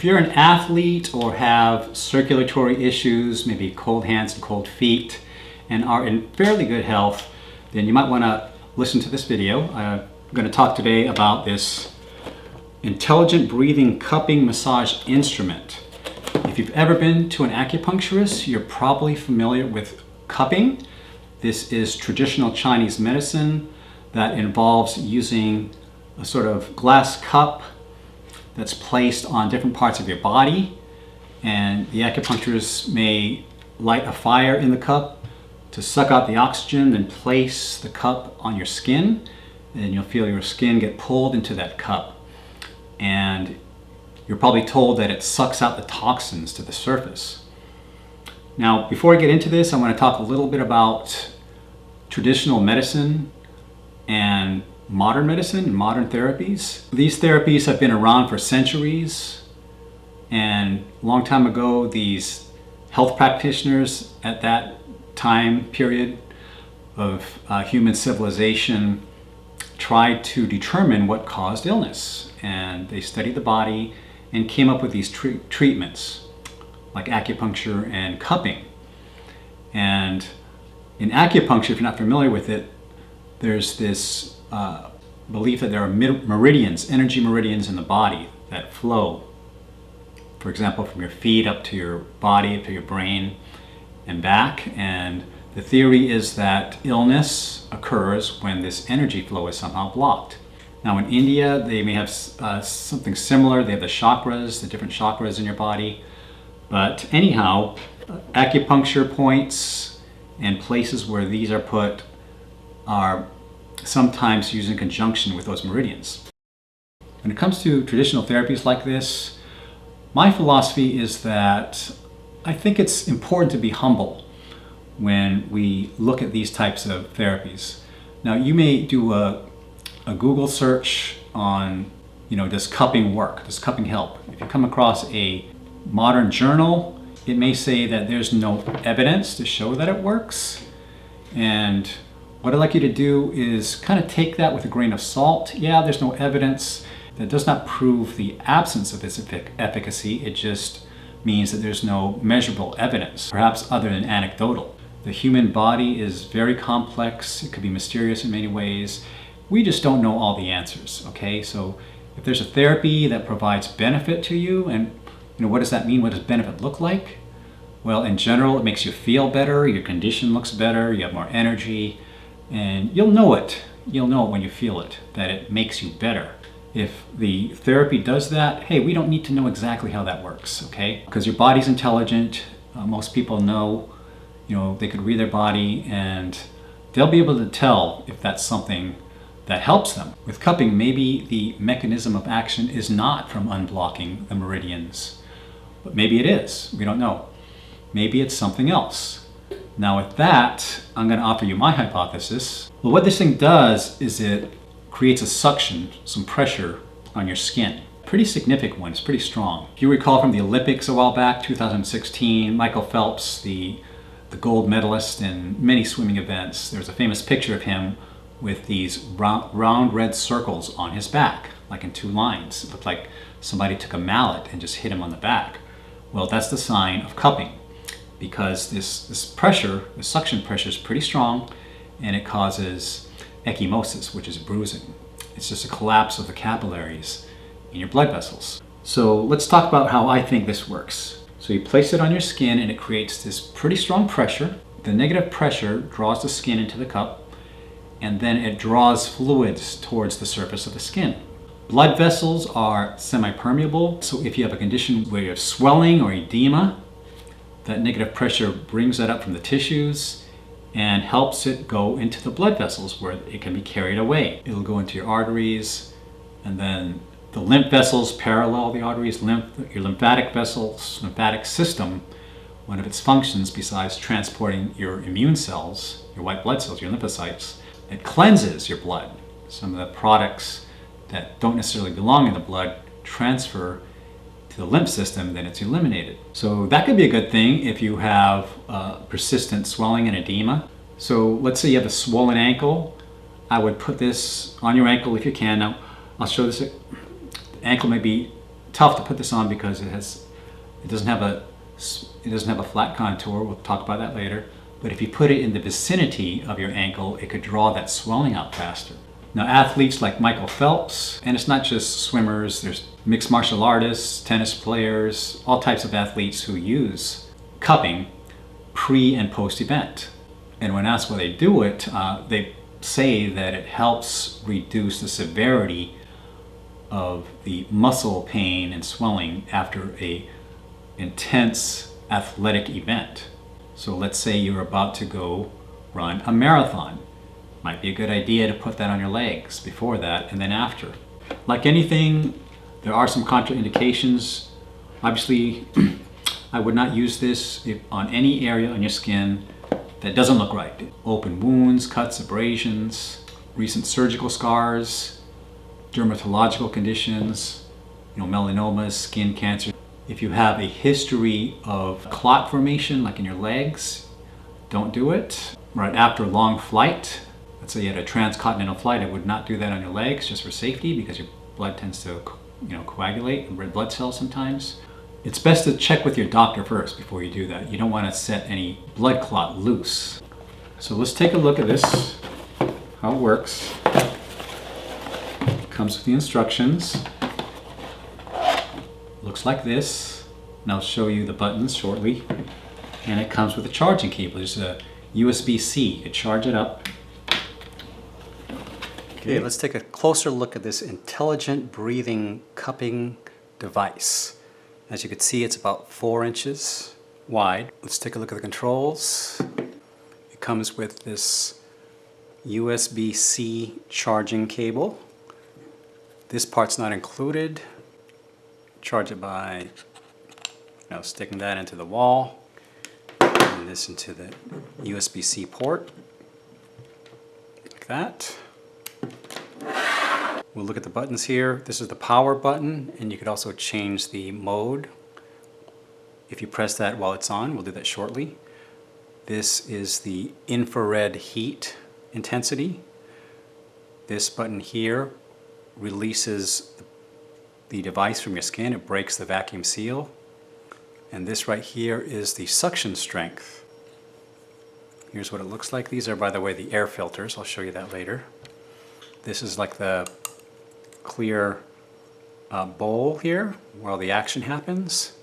If you're an athlete or have circulatory issues, maybe cold hands and cold feet, and are in fairly good health, then you might want to listen to this video. I'm going to talk today about this intelligent breathing cupping massage instrument. If you've ever been to an acupuncturist, you're probably familiar with cupping. This is traditional Chinese medicine that involves using a sort of glass cup that's placed on different parts of your body, and the acupuncturist may light a fire in the cup to suck out the oxygen, then place the cup on your skin, and you'll feel your skin get pulled into that cup. And you're probably told that it sucks out the toxins to the surface. Now, before I get into this, I want to talk a little bit about traditional medicine and modern medicine and modern therapies. These therapies have been around for centuries, and a long time ago, these health practitioners at that time period of human civilization tried to determine what caused illness, and they studied the body and came up with these treatments like acupuncture and cupping. And in acupuncture, if you're not familiar with it, there's this belief that there are meridians, energy meridians in the body that flow, for example, from your feet up to your body, up to your brain and back. And the theory is that illness occurs when this energy flow is somehow blocked. Now in India, they may have something similar. They have the chakras, the different chakras in your body. But anyhow, acupuncture points and places where these are put are sometimes used in conjunction with those meridians. When it comes to traditional therapies like this, my philosophy is that I think it's important to be humble when we look at these types of therapies. Now, you may do a Google search on, does cupping work? Does cupping help? If you come across a modern journal, it may say that there's no evidence to show that it works. And what I'd like you to do is kind of take that with a grain of salt. Yeah, there's no evidence. That does not prove the absence of its efficacy. It just means that there's no measurable evidence, perhaps other than anecdotal. The human body is very complex. It could be mysterious in many ways. We just don't know all the answers, okay? So if there's a therapy that provides benefit to you, and what does that mean? What does benefit look like? Well, in general, it makes you feel better, your condition looks better, you have more energy, and you'll know it. You'll know it when you feel it, that it makes you better. If the therapy does that, hey, we don't need to know exactly how that works, okay? Because your body's intelligent. Most people know, they could read their body and they'll be able to tell if that's something that helps them. With cupping, maybe the mechanism of action is not from unblocking the meridians, but maybe it is. We don't know. Maybe it's something else. Now with that, I'm going to offer you my hypothesis. Well, what this thing does is it creates a suction, some pressure on your skin. Pretty significant one, it's pretty strong. If you recall from the Olympics a while back, 2016, Michael Phelps, the gold medalist in many swimming events, there's a famous picture of him with these round red circles on his back, like in two lines. It looked like somebody took a mallet and just hit him on the back. Well, that's the sign of cupping, because this pressure, the suction pressure, is pretty strong, and it causes ecchymosis, which is bruising. It's just a collapse of the capillaries in your blood vessels. So let's talk about how I think this works. So you place it on your skin and it creates this pretty strong pressure. The negative pressure draws the skin into the cup, and then it draws fluids towards the surface of the skin. Blood vessels are semi-permeable, so if you have a condition where you have swelling or edema, that negative pressure brings that up from the tissues and helps it go into the blood vessels where it can be carried away. It'll go into your arteries, and then the lymph vessels parallel the arteries. Your lymphatic vessels, lymphatic system, one of its functions besides transporting your immune cells, your white blood cells, your lymphocytes, it cleanses your blood. Some of the products that don't necessarily belong in the blood transfer to the lymph system, then it's eliminated. So that could be a good thing if you have persistent swelling and edema. So let's say you have a swollen ankle. I would put this on your ankle if you can. Now, I'll show this. The ankle may be tough to put this on because it doesn't have a flat contour. We'll talk about that later. But if you put it in the vicinity of your ankle, it could draw that swelling out faster. Now, athletes like Michael Phelps, and it's not just swimmers, there's mixed martial artists, tennis players, all types of athletes who use cupping pre and post event. And when asked why they do it, they say that it helps reduce the severity of the muscle pain and swelling after a intense athletic event. So let's say you're about to go run a marathon. Might be a good idea to put that on your legs before that and then after. Like anything, there are some contraindications. Obviously, I would not use this on any area on your skin that doesn't look right. Open wounds, cuts, abrasions, recent surgical scars, dermatological conditions, melanomas, skin cancer. If you have a history of clot formation, like in your legs, don't do it. Right after a long flight, let's say you had a transcontinental flight, I would not do that on your legs just for safety because your blood tends to coagulate in red blood cells sometimes. It's best to check with your doctor first before you do that. You don't want to set any blood clot loose. So let's take a look at this, how it works. It comes with the instructions. Looks like this, and I'll show you the buttons shortly. And it comes with a charging cable. There's a USB-C to charge it up. Okay, let's take a closer look at this intelligent breathing cupping device. As you can see, it's about 4 inches wide. Let's take a look at the controls. It comes with this USB-C charging cable. This part's not included. Charge it by sticking that into the wall and this into the USB-C port, like that. We'll look at the buttons here. This is the power button, and you could also change the mode if you press that while it's on. We'll do that shortly. This is the infrared heat intensity. This button here releases the device from your skin. It breaks the vacuum seal. And this right here is the suction strength. Here's what it looks like. These are, by the way, the air filters. I'll show you that later. This is like the clear bowl here where all the action happens.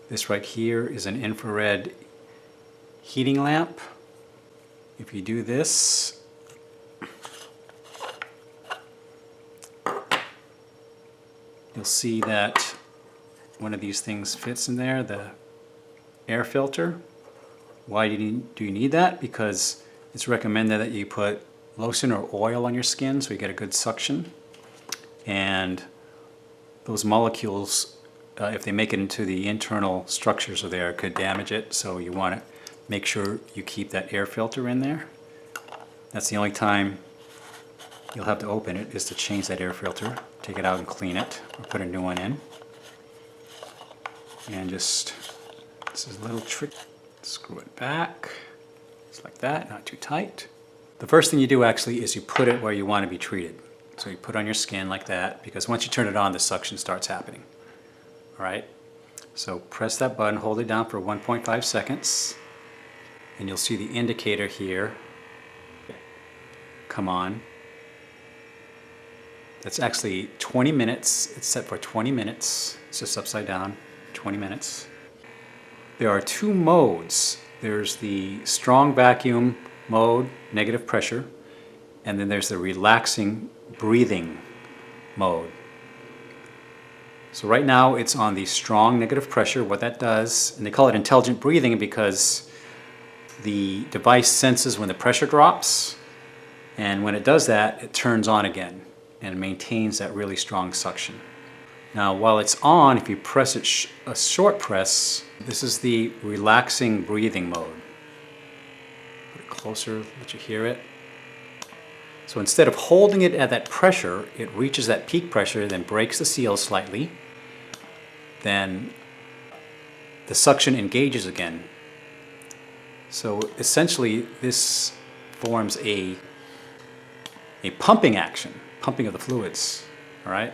This right here is an infrared heating lamp. If you do this, you'll see that one of these things fits in there, the air filter. Why do you need that? Because it's recommended that you put lotion or oil on your skin so you get a good suction. And those molecules, if they make it into the internal structures of there, could damage it. So you want to make sure you keep that air filter in there. That's the only time you'll have to open it, is to change that air filter. Take it out and clean it, or put a new one in. And just, this is a little trick. Screw it back, just like that, not too tight. The first thing you do actually is you put it where you want to be treated. So you put it on your skin like that, because once you turn it on, the suction starts happening. All right? So press that button, hold it down for 1.5 seconds, and you'll see the indicator here come on. That's actually 20 minutes. It's set for 20 minutes. It's just upside down, 20 minutes. There are 2 modes. There's the strong vacuum mode, negative pressure, and then there's the relaxing breathing mode. So right now it's on the strong negative pressure. What that does, and they call it intelligent breathing because the device senses when the pressure drops, and when it does that, it turns on again and maintains that really strong suction. Now while it's on, if you press it a short press, this is the relaxing breathing mode. Put it closer, let you hear it. So instead of holding it at that pressure, it reaches that peak pressure, then breaks the seal slightly. Then the suction engages again. So essentially this forms a pumping action, pumping of the fluids, all right?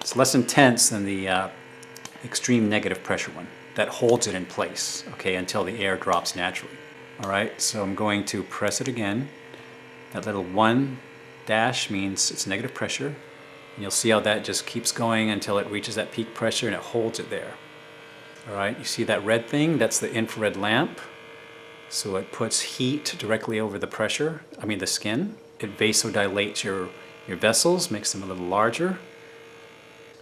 It's less intense than the extreme negative pressure one that holds it in place, okay, until the air drops naturally. All right, so I'm going to press it again. That little 1 dash means it's negative pressure. And you'll see how that just keeps going until it reaches that peak pressure and it holds it there. All right, you see that red thing? That's the infrared lamp. So it puts heat directly over the pressure, the skin. It vasodilates your vessels, makes them a little larger.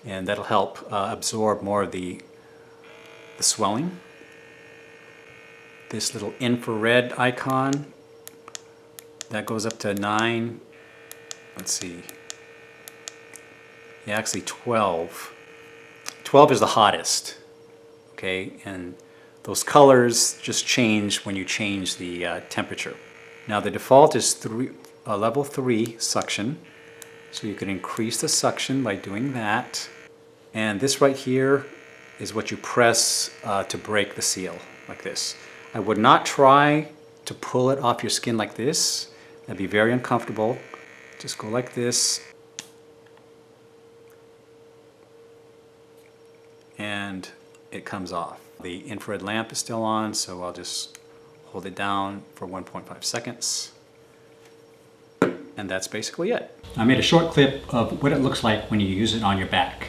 And that'll help absorb more of the swelling. This little infrared icon, that goes up to 9, let's see, yeah, actually 12. 12 is the hottest, okay, and those colors just change when you change the temperature. Now the default is level 3 suction, so you can increase the suction by doing that. And this right here is what you press to break the seal, like this. I would not try to pull it off your skin like this. That'd be very uncomfortable. Just go like this. And it comes off. The infrared lamp is still on, so I'll just hold it down for 1.5 seconds. And that's basically it. I made a short clip of what it looks like when you use it on your back.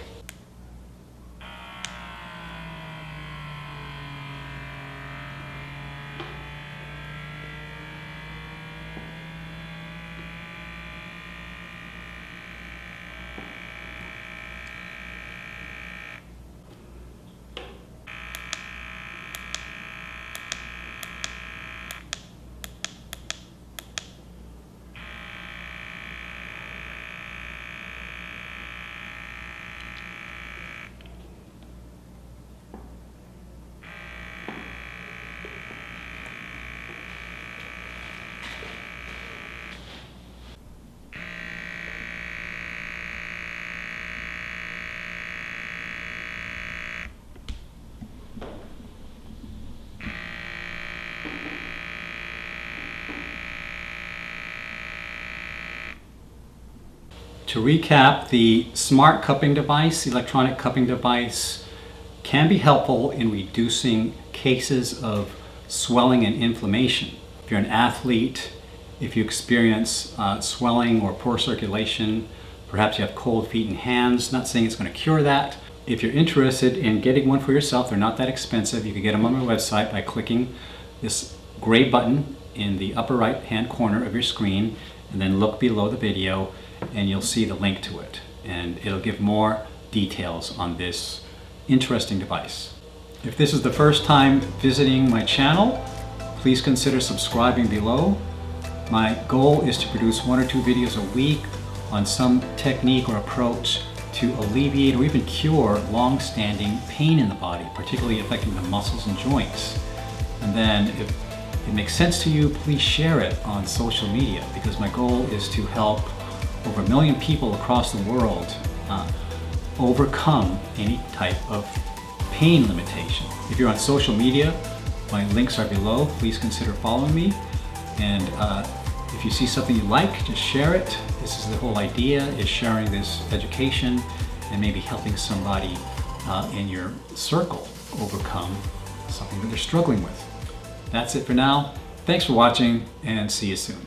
To recap, the smart cupping device, electronic cupping device, can be helpful in reducing cases of swelling and inflammation. If you're an athlete, if you experience swelling or poor circulation, perhaps you have cold feet and hands, not saying it's going to cure that. If you're interested in getting one for yourself, they're not that expensive. You can get them on my website by clicking this gray button in the upper right hand corner of your screen, and then look below the video and you'll see the link to it, and it'll give more details on this interesting device. If this is the first time visiting my channel, please consider subscribing below. My goal is to produce 1 or 2 videos a week on some technique or approach to alleviate or even cure long-standing pain in the body, particularly affecting the muscles and joints. And then if it makes sense to you, please share it on social media, because my goal is to help over 1 million people across the world overcome any type of pain limitation. If you're on social media, my links are below. Please consider following me. And if you see something you like, just share it. This is the whole idea, is sharing this education and maybe helping somebody in your circle overcome something that they're struggling with. That's it for now. Thanks for watching, and see you soon.